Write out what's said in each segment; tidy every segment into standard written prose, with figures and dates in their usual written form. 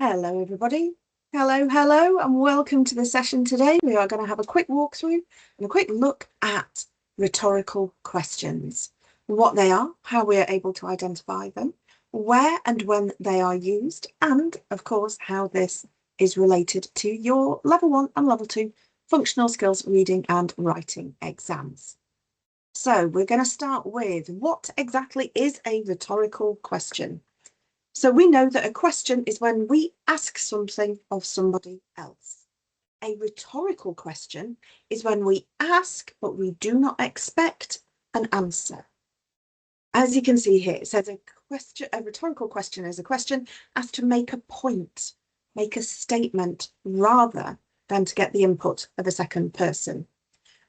Hello, everybody. Hello, and welcome to the session today. We are going to have a quick walkthrough and a quick look at rhetorical questions, what they are, how we are able to identify them, where and when they are used, and of course, how this is related to your level 1 and level 2 functional skills reading and writing exams. So we're going to start with what exactly is a rhetorical question? So we know that a question is when we ask something of somebody else. A rhetorical question is when we ask, but we do not expect an answer. As you can see here, it says a rhetorical question is a question asked to make a point, make a statement, rather than to get the input of a second person.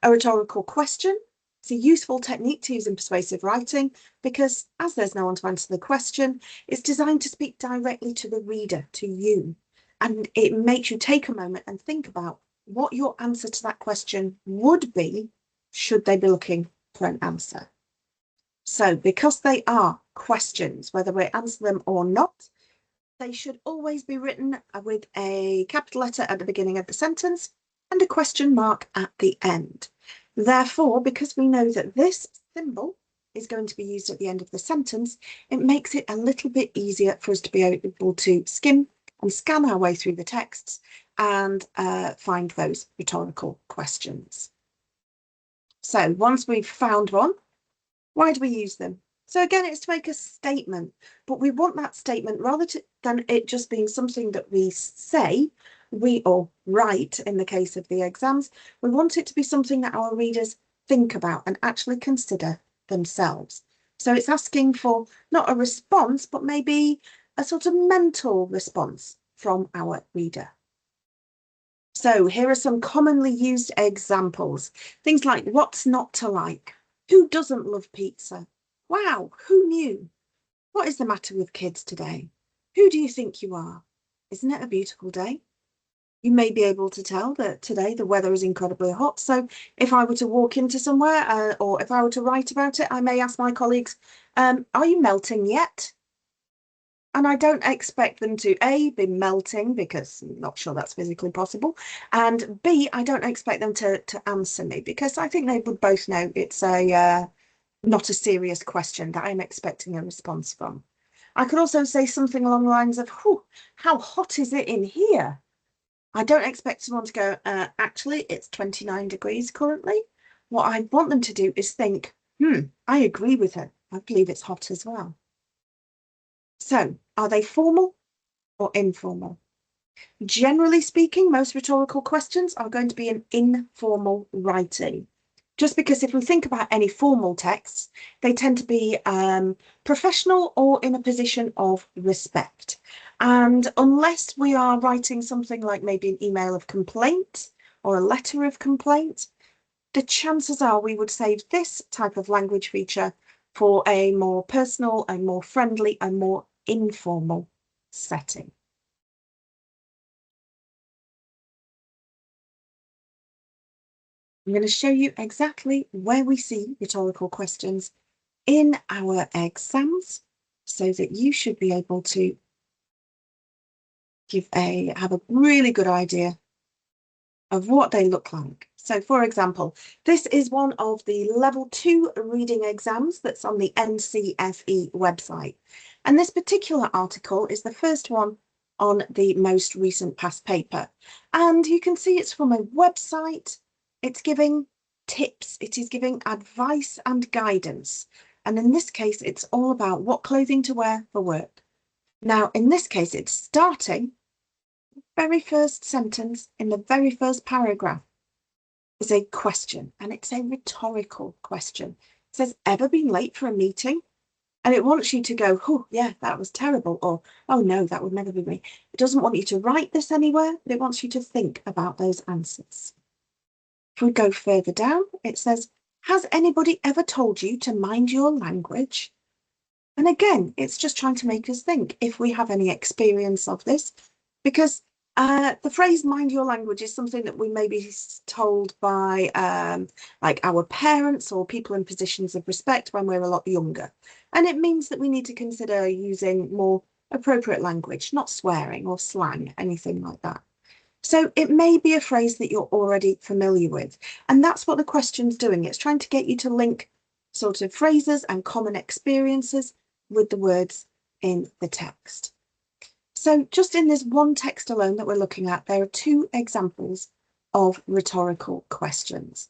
A rhetorical question is a useful technique to use in persuasive writing because, as there's no one to answer the question, it's designed to speak directly to the reader, to you, and it makes you take a moment and think about what your answer to that question would be should they be looking for an answer. So because they are questions, whether we answer them or not, they should always be written with a capital letter at the beginning of the sentence and a question mark at the end. Therefore, because we know that this symbol is going to be used at the end of the sentence, it makes it a little bit easier for us to be able to skim and scan our way through the texts and find those rhetorical questions. So once we've found one, why do we use them? So again, it's to make a statement, but we want that statement rather than it just being something that we say, or write in the case of the exams, we want it to be something that our readers think about and actually consider themselves. So it's asking for not a response, but maybe a sort of mental response from our reader. So here are some commonly used examples. Things like what's not to like? Who doesn't love pizza? Wow, who knew? What is the matter with kids today? Who do you think you are? Isn't it a beautiful day? You may be able to tell that today the weather is incredibly hot. So if I were to walk into somewhere or if I were to write about it, I may ask my colleagues, are you melting yet? And I don't expect them to A, be melting because I'm not sure that's physically possible. And B, I don't expect them to answer me because I think they would both know it's not a serious question that I'm expecting a response from. I could also say something along the lines of, how hot is it in here? I don't expect someone to go, actually, it's 29 degrees currently. What I want them to do is think, I agree with her. I believe it's hot as well. So are they formal or informal? Generally speaking, most rhetorical questions are going to be an informal writing. Just because if we think about any formal texts, they tend to be professional or in a position of respect. And unless we are writing something like maybe an email of complaint or a letter of complaint, the chances are we would save this type of language feature for a more personal, a more friendly, a more informal setting. I'm going to show you exactly where we see rhetorical questions in our exams so that you should be able to have a really good idea of what they look like. So for example, this is one of the level 2 reading exams that's on the NCFE website. And this particular article is the first one on the most recent past paper. And you can see it's from a website. It's giving tips, it is giving advice and guidance. And in this case, it's all about what clothing to wear for work. Now, in this case, it's starting very first sentence in the very first paragraph is a question, and it's a rhetorical question. It says, ever been late for a meeting? And it wants you to go, oh, yeah, that was terrible, or, oh, no, that would never be me. It doesn't want you to write this anywhere, but it wants you to think about those answers. If we go further down, it says, has anybody ever told you to mind your language? And again, it's just trying to make us think if we have any experience of this, because the phrase mind your language is something that we may be told by like our parents or people in positions of respect when we're a lot younger. And it means that we need to consider using more appropriate language, not swearing or slang, anything like that. So it may be a phrase that you're already familiar with. And that's what the question's doing. It's trying to get you to link sort of phrases and common experiences with the words in the text. So just in this one text alone that we're looking at, there are 2 examples of rhetorical questions.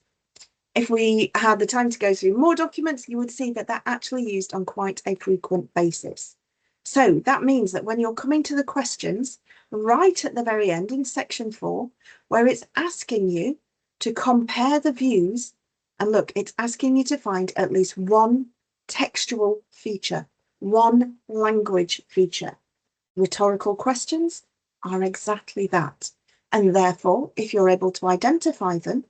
If we had the time to go through more documents, you would see that they're actually used on quite a frequent basis. So that means that when you're coming to the questions, right at the very end in section 4, where it's asking you to compare the views, and look, it's asking you to find at least one textual feature, one language feature. Rhetorical questions are exactly that. And therefore, if you're able to identify them,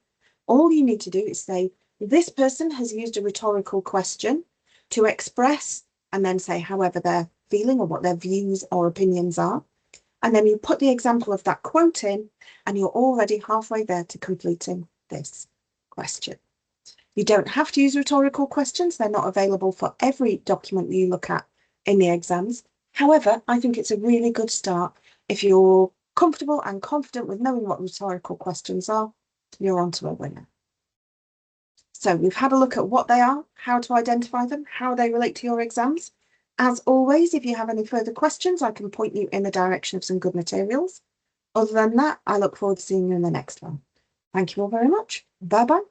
all you need to do is say, this person has used a rhetorical question to express, and then say however they're feeling or what their views or opinions are. And then you put the example of that quote in, and you're already halfway there to completing this question. You don't have to use rhetorical questions. They're not available for every document you look at in the exams. However, I think it's a really good start. If you're comfortable and confident with knowing what rhetorical questions are, you're on to a winner. So we've had a look at what they are, how to identify them, how they relate to your exams. As always, if you have any further questions, I can point you in the direction of some good materials. Other than that, I look forward to seeing you in the next one. Thank you all very much. Bye-bye.